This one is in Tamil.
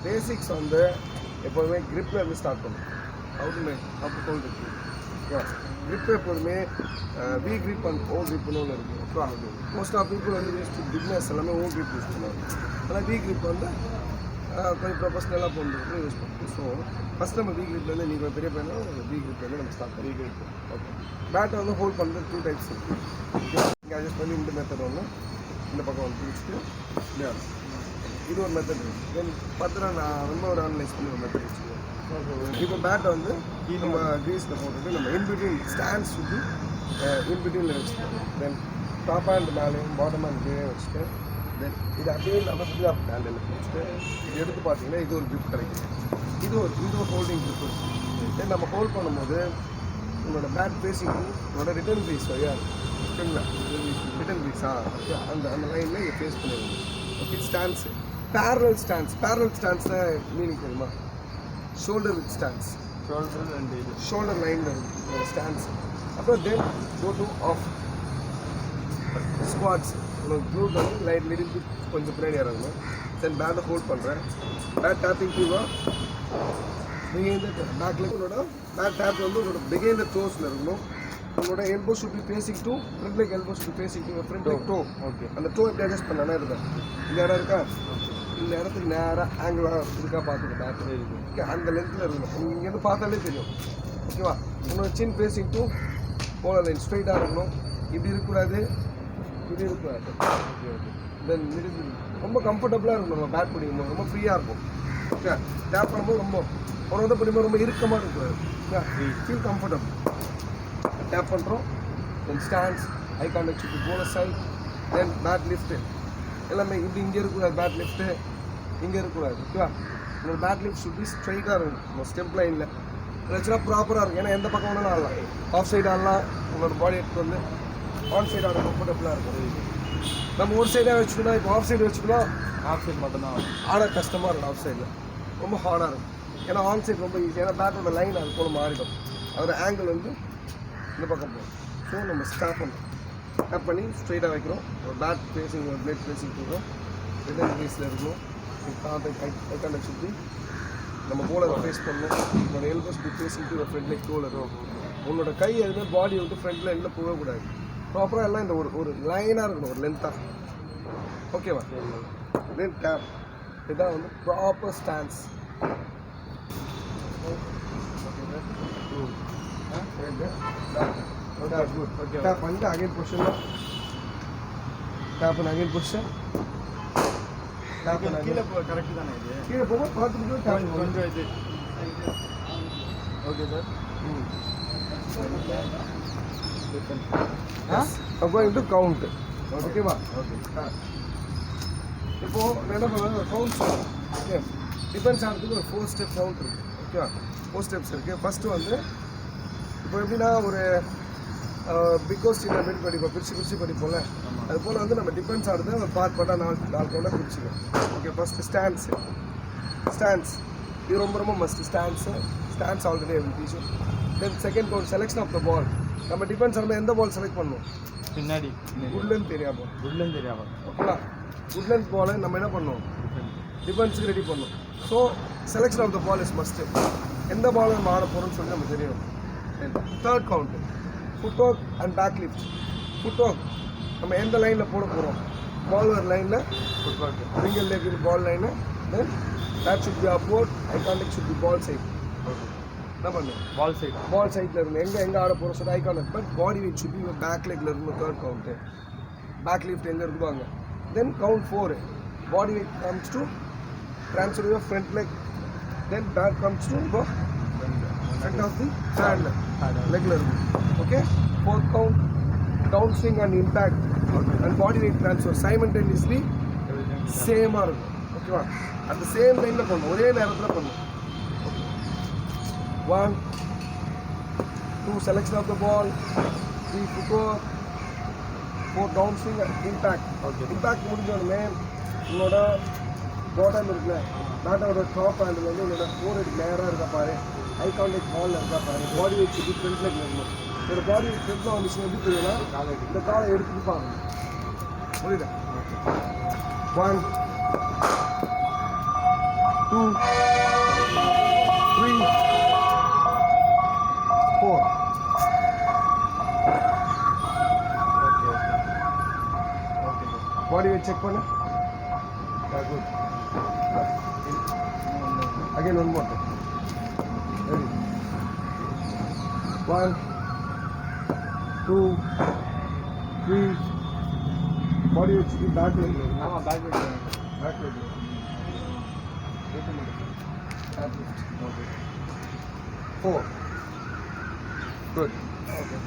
பேசிக்ஸ் வந்து எப்போதுமே gripல இருந்து ஸ்டார்ட் பண்ணும். அவுட்மே அப்போ ஹோல்ட் இருக்கு. grip எப்போதுமே வி grip அண்ட் ஓ gripனு ஒன்று இருக்குது. மோஸ்ட் ஆஃப் பீப்புள் வந்து யூஸ் டு பிக்னஸ் எல்லாமே ஓ grip யூஸ் பண்ணுவாங்க. ஆனால் வி grip வந்து கொஞ்சம் ப்ரொஃபஷ்னலாக போகிறது யூஸ் பண்ணுவோம். ஸோ ஃபஸ்ட் நம்ம வி gripலேருந்து நீங்கள் பெரிய பையனா வி gripலேருந்து நம்ம ஸ்டார்ட் பண்ணி grip. ஓகே, பேட்டை வந்து ஹோல்ட் பண்ணுறது 2 டைப்ஸ் இருக்குது. இங்கே அட்ஜஸ்ட் பண்ணி இந்த மெத்தட் ஒன்று, இந்த பக்கம் வந்து பிடிச்சிட்டு இது ஒரு மெத்தட் இருக்குது. தென் பார்த்தா நான் ரொம்ப ஒரு அனலைஸ் பண்ணி ஒரு மெத்தட் வச்சுக்குவேன். இப்போ பேட்டை வந்து நம்ம க்ரீஸில் போட்டுட்டு நம்ம இன்பிட்வீன் ஸ்டாண்ட்ஸ் சுற்றி இன்பிட்வீனில் வச்சுக்கோம். தென் டாப் ஹேண்ட் மேலேயும் பாட்டம் ஹேண்ட் கீழே வச்சுட்டு தென் இது அப்படியே நம்ம ஃப்ரீ ஆஃப் ஹேண்டில் வச்சுட்டு இது எடுத்து பார்த்தீங்கன்னா இது ஒரு grip கிடைக்கும். இது ஒரு ஹோல்டிங் grip இருக்குது. தென் நம்ம ஹோல்ட் பண்ணும்போது உங்களோட பேட் ஃபேஸிங் உங்களோட ரிட்டர்ன் ஃபீஸ் வழியாக இருக்குங்களா, ரிட்டர்ன் ஃபீஸா அந்த லைனில் இங்கே ஃபேஸ் பண்ணிடுங்க. ஓகே, ஸ்டாண்ட்ஸு பேரலல் ஸ்டாண்ட்ஸை மீனிங் தெரியுமா? ஷோல்டர் வித் ஸ்டாண்ட்ஸ், ஷோல்டர் லைனில் இருக்குது ஸ்டாண்ட்ஸ். அப்புறம் தென் கோ டு ஆஃப் ஸ்குவாட்ஸ். உங்களுக்கு ப்ளூ வந்து லைட் லிட்டில் கொஞ்சம் பின்னாடி இறங்கணும். தென் பேட்டை ஹோல்ட் பண்ணுறேன். பேட் டேப்பிங் டூவா பிகைன் த பேக் லெக்கோட பேக் டேப் வந்து உங்களோட பிகைன் த டோஸில் இருக்கணும். உங்களோட elbow should be facing to front leg, elbow should be facing to front leg to. Okay, அந்த டோ எப்படி அட்ஜஸ்ட் பண்ணானே இருக்கேன். இந்த இடம் இருக்கா, இந்த இடத்துக்கு நேராக ஆங்கிளாக இருக்கா பார்த்துக்க பேட்டு. ஓகே, அந்த லென்த்தில் இருக்கணும். இங்கேருந்து பார்த்தாலே தெரியும். ஓகேவா, உங்களோட சின் ஃபேஸிங் டு போல லைன் ஸ்ட்ரைட்டாக இருக்கணும். இப்படி இருக்கக்கூடாது, இப்படி இருக்கக்கூடாது. ஓகே ஓகே, தென் ரொம்ப கம்ஃபர்டபுளாக இருக்கும். நம்ம பேட் பிடிக்கும்போது ரொம்ப ஃப்ரீயாக இருக்கும். ஓகே, டேப் பண்ணும்போது ரொம்ப ஒரு வந்து பிடிக்கும்போது ரொம்ப இறுக்கமாக இருக்கக்கூடாது. Okay, feel comfortable. டேப் பண்ணுறோம். தென் ஸ்டாண்ட்ஸ், ஐ கான்டெக்ட் டு போல சைட், தென் பேட் லிஃப்ட்டு எல்லாமே இப்படி இங்கே இருக்கக்கூடாது. பேட் லிஃப்ட்டு இங்கே இருக்கக்கூடாது. ஓகேவா, உங்களோட பேட் லிஃப்ட் ஷுட் பி ஸ்ட்ரைட்டாக இருக்கும் ஸ்டெப் லைனில். ஆக்சுவலாக ப்ராப்பராக இருக்கும். ஏன்னா எந்த பக்கம் வேணாலும் ஆடலாம். ஆஃப் சைடு ஆடலாம். உங்களோட பாடி எடுத்து வந்து ஆன் சைடு ஆட கம்ஃபர்டபுளாக இருக்கும். நம்ம ஒரு சைடாக வச்சுக்கணும். இப்போ ஆஃப் சைடு வச்சுக்கலாம். ஆஃப் சைடு மட்டும்தான் ஆட கஷ்டமாக இருக்கும். ஆஃப் சைடில் ரொம்ப ஹார்டாக இருக்கும். ஏன்னா ஆன் சைடு ரொம்ப ஈஸி. ஏன்னா பேட்டோட லைன் அது போல் மாறிடும். அதோட ஆங்கிள் வந்து இந்த பக்கம் போகும். ஸோ நம்ம ஸ்டாப் பண்ணுறோம். ஸ்டாப் பண்ணி ஸ்ட்ரைட்டாக வைக்கிறோம். ஒரு பேட் ஃபேஸிங், ஒரு பிளேட் ஃபேஸிங் போடுறோம். ரிட்டர்ன் ஃபேஸில் இருக்கணும். ஐக்காண்டை சுற்றி நம்ம போலரை ஃபேஸ் பண்ணணும். உங்களோட elbows facing to front leg டோவில் இருக்கும். உன்னோட கை எதுவுமே பாடி விட்டு ஃப்ரண்ட் லைனில் போகக்கூடாது. ப்ராப்பராக எல்லாம் இந்த ஒரு லைனாக இருக்கணும், ஒரு லென்த்தாக. ஓகேவா, தென் டேப். இதுதான் வந்து ப்ராப்பர் ஸ்டாண்ட்ஸ். டேப் பண்ணிட்டு அகைன் பொசிஷன், டேப் பண்ண அகைன் பொசிஷன், டேப் பண்ண கீழே கரெக்டு தானே. இது கீழே போக பார்த்துட்டு டேப் கொஞ்சம் இது. Okay sir. going to count. ஓகேவா, ஓகே. இப்போது என்ன பண்ணுறது, கவுண்ட் சொல்லுவோம். ஓகே, டிஃபென்ஸ் ஆகிறதுக்கு ஒரு 4 ஸ்டெப் கவுண்ட் இருக்குது. ஓகேவா, 4 ஸ்டெப்ஸ் இருக்குது. ஃபஸ்ட்டு வந்து இப்போ எப்படின்னா ஒரு பிக் கோஸ்டின் அப்படின்னு படிப்போம், பிரித்து படிப்போம்ல. அது போல் வந்து நம்ம டிஃபென்ஸ் ஆகிறது ஒரு பார்ட்டாக 4 கவுண்டாக பிரிச்சுக்கோம். ஓகே, ஃபஸ்ட்டு ஸ்டாண்ட்ஸ் இது ரொம்ப must. Stance already teacher. Then second count selection of the ball. நம்ம டிஃபென்ஸ் ஆகும்போது எந்த பால் செலக்ட் பண்ணணும்? பின்னாடி குட்லன்னு தெரியாமல் ஓகேங்களா. குட்லன் பாலை நம்ம என்ன பண்ணோம், டிஃபென்ஸுக்கு ரெடி பண்ணோம். So selection of the ball is must. எந்த பால் நம்ம ஆட போகிறோம்னு சொல்லி நம்ம தெரியும். Third count foot work and back lift. Foot work நம்ம எந்த லைனில் போட போகிறோம், பால் ஒரு லைனில் foot work, single leg ball line. Then bat should be upward, eye contact should be ball side. என்ன பண்ணும், பால் சைட்டில் இருந்து எங்கே ஆட போகிறோம் சொல்லி eye contact. But body wait should be back லெக்கில் இருந்து. தேர்ட் கவுண்ட்டு பேக் லிஃப்ட் எங்கே இருக்குதோ அங்கே. Then count 4 body weight comes to transfer your front leg, then back comes to the front of the hand leg level. Okay, 4th count down swing and impact and body weight transfer simultaneously same ஆ இருக்கும். ஓகேவா, at the same லைனில் பண்ணணும், ஒரே நேரத்தில் பண்ணணும். 1 2 selection of the ball, 3 footwork, 4 down swing and impact. Impact முடிஞ்சோடனே உங்களோட பாட்டம் இருக்குல்ல, பேட்டோட டாப் ஹேண்டில் வந்து உங்களோட ஃபோர் ஹெட் நேராக இருக்கா பாரு, ஐ கான்டெக்ட் பாலில் இருக்கா பாரு, பாடி வெயிட் சுற்றி ஃப்ரண்ட் லெக் இருக்கணும். ஒரு பாடி வெயிட் ஃப்ரண்ட்டில் வந்துச்சுன்னா எப்படி தெரியும்னா இந்த காலை எடுத்துட்டு பாருங்க. புரியுதா? 1 2, 3, 4. Body weight check பண்ணு. Yeah, good. Again one more time. Ready. 1, 2, 3. Body weight check. Back weight. ஆமா back weight Back weight. Back weight. Okay. 4. Good. Okay